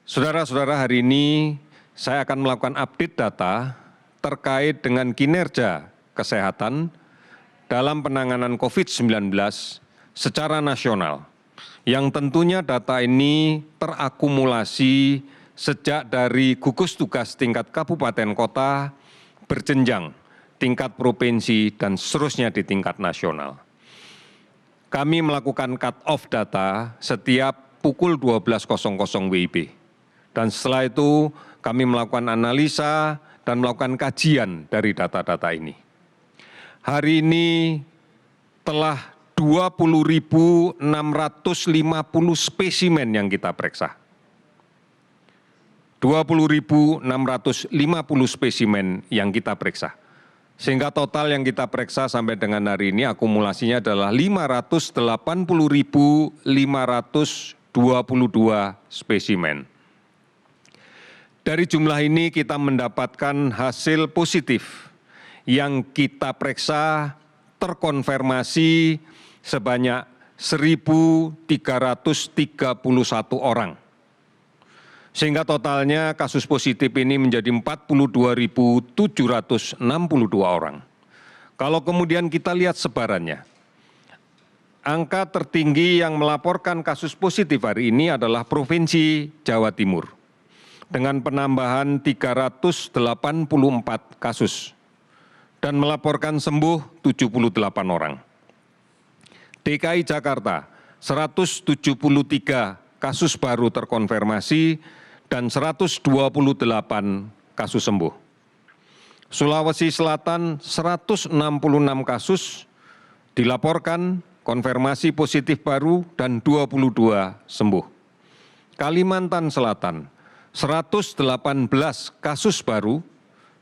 Saudara-saudara, hari ini saya akan melakukan update data terkait dengan kinerja kesehatan dalam penanganan COVID-19 secara nasional, yang tentunya data ini terakumulasi sejak dari gugus tugas tingkat kabupaten kota, berjenjang, tingkat provinsi, dan seterusnya di tingkat nasional. Kami melakukan cut-off data setiap pukul 12.00 WIB. Dan setelah itu kami melakukan analisa dan melakukan kajian dari data-data ini. Hari ini telah 20.650 spesimen yang kita periksa. 20.650 spesimen yang kita periksa. Sehingga total yang kita periksa sampai dengan hari ini akumulasinya adalah 580.522 spesimen. Dari jumlah ini kita mendapatkan hasil positif yang kita periksa terkonfirmasi sebanyak 1.331 orang. Sehingga totalnya kasus positif ini menjadi 42.762 orang. Kalau kemudian kita lihat sebarannya, angka tertinggi yang melaporkan kasus positif hari ini adalah Provinsi Jawa Timur dengan penambahan 384 kasus dan melaporkan sembuh 78 orang. DKI Jakarta 173 kasus baru terkonfirmasi dan 128 kasus sembuh. Sulawesi Selatan 166 kasus dilaporkan konfirmasi positif baru dan 22 sembuh. Kalimantan Selatan 118 kasus baru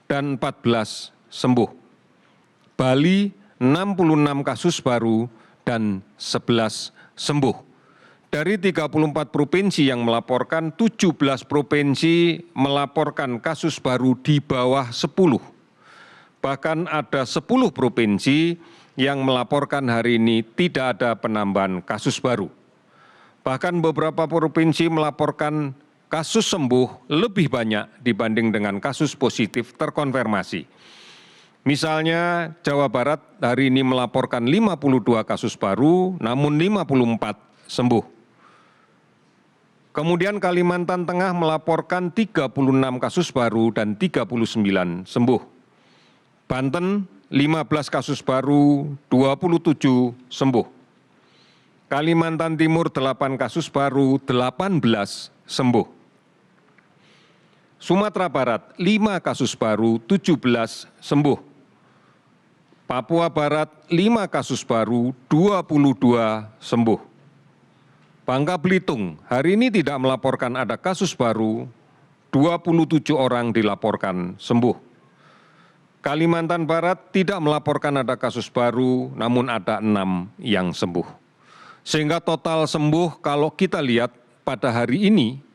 dan 14 sembuh. Bali 66 kasus baru dan 11 sembuh. Dari 34 provinsi yang melaporkan, 17 provinsi melaporkan kasus baru di bawah 10. Bahkan ada 10 provinsi yang melaporkan hari ini tidak ada penambahan kasus baru. Bahkan beberapa provinsi melaporkan kasus sembuh lebih banyak dibanding dengan kasus positif terkonfirmasi. Misalnya Jawa Barat hari ini melaporkan 52 kasus baru, namun 54 sembuh. Kemudian Kalimantan Tengah melaporkan 36 kasus baru dan 39 sembuh. Banten 15 kasus baru, 27 sembuh. Kalimantan Timur 8 kasus baru, 18 sembuh. Sumatera Barat 5 kasus baru, 17 sembuh. Papua Barat 5 kasus baru, 22 sembuh. Bangka Belitung hari ini tidak melaporkan ada kasus baru, 27 orang dilaporkan sembuh. Kalimantan Barat tidak melaporkan ada kasus baru, namun ada 6 yang sembuh. Sehingga total sembuh kalau kita lihat pada hari ini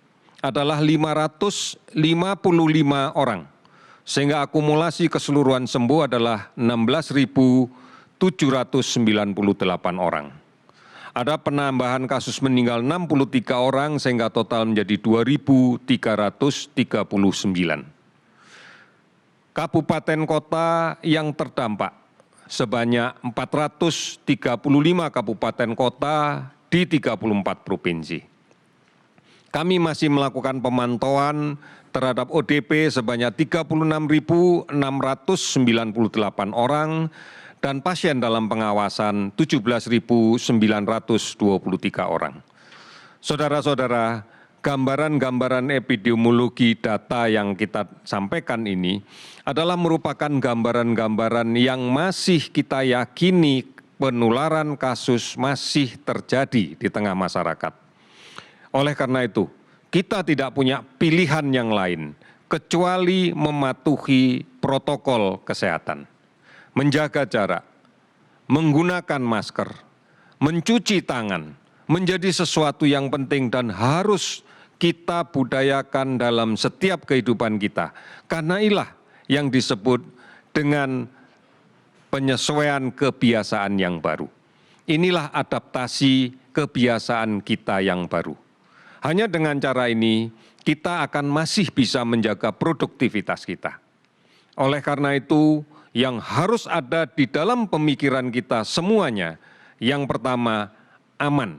adalah 555 orang. Sehingga akumulasi keseluruhan sembuh adalah 16.798 orang. Ada penambahan kasus meninggal 63 orang sehingga total menjadi 2.339. Kabupaten kota yang terdampak sebanyak 435 kabupaten kota di 34 provinsi. Kami masih melakukan pemantauan terhadap ODP sebanyak 36.698 orang dan pasien dalam pengawasan 17.923 orang. Saudara-saudara, gambaran-gambaran epidemiologi data yang kita sampaikan ini adalah merupakan gambaran-gambaran yang masih kita yakini penularan kasus masih terjadi di tengah masyarakat. Oleh karena itu, kita tidak punya pilihan yang lain kecuali mematuhi protokol kesehatan. Menjaga jarak, menggunakan masker, mencuci tangan, menjadi sesuatu yang penting dan harus kita budayakan dalam setiap kehidupan kita. Karena inilah yang disebut dengan penyesuaian kebiasaan yang baru. Inilah adaptasi kebiasaan kita yang baru. Hanya dengan cara ini, kita akan masih bisa menjaga produktivitas kita. Oleh karena itu, yang harus ada di dalam pemikiran kita semuanya, yang pertama, aman.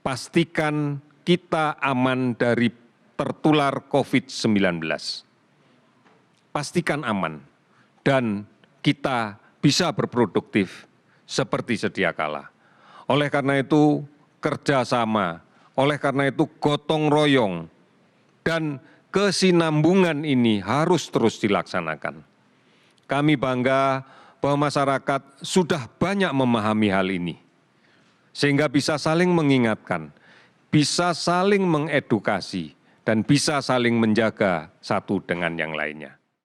Pastikan kita aman dari tertular COVID-19. Pastikan aman dan kita bisa berproduktif seperti sedia kala. Oleh karena itu, kerjasama, oleh karena itu gotong royong dan kesinambungan ini harus terus dilaksanakan. Kami bangga bahwa masyarakat sudah banyak memahami hal ini, sehingga bisa saling mengingatkan, bisa saling mengedukasi, dan bisa saling menjaga satu dengan yang lainnya.